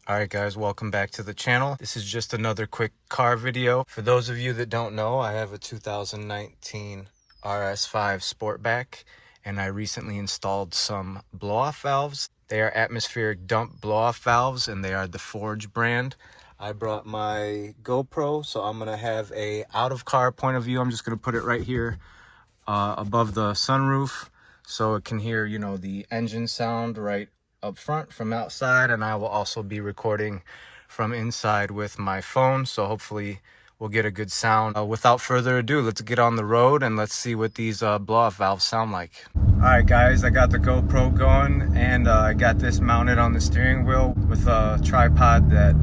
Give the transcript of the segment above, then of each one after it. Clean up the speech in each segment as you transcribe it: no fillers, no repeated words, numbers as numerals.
Alright guys, welcome back to the channel. This is just another quick car video. For those of you that don't know, I have a 2019 RS5 Sportback, and I recently installed some blow-off valves. They are atmospheric dump blow-off valves, and they are the Forge brand. I brought my GoPro, so I'm gonna have a out-of-car point of view. I'm just gonna put it right here above the sunroof, so it can hear, you know, the engine sound right up front from outside, and I will also be recording from inside with my phone, so hopefully we'll get a good sound. Without further ado, let's get on the road and let's see what these blow-off valves sound like. All right guys, I got the GoPro going, and I got this mounted on the steering wheel with a tripod that,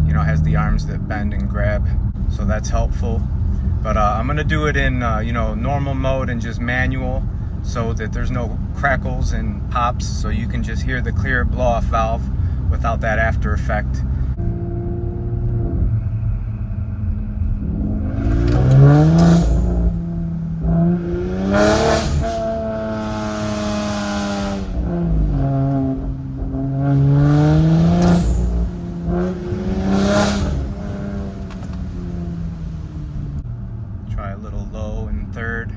you know, has the arms that bend and grab, so that's helpful. But I'm gonna do it in you know, normal mode and just manual, so that there's no crackles and pops, so you can just hear the clear blow-off valve without that after effect. Try a little low in third.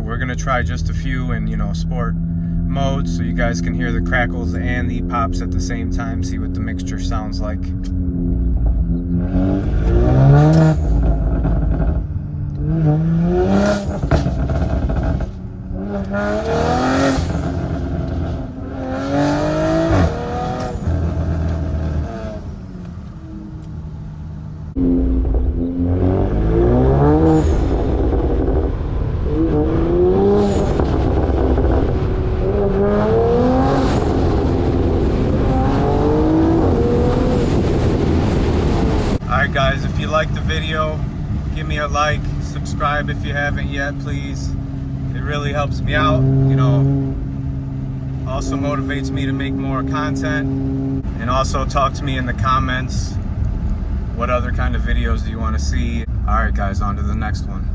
We're gonna try just a few in, you know, sport mode, so you guys can hear the crackles and the pops at the same time, see what the mixture sounds like. Alright guys, if you liked the video, give me a like, subscribe if you haven't yet, please. It really helps me out, you know, also motivates me to make more content, and also talk to me in the comments what other kind of videos do you want to see. Alright guys, on to the next one.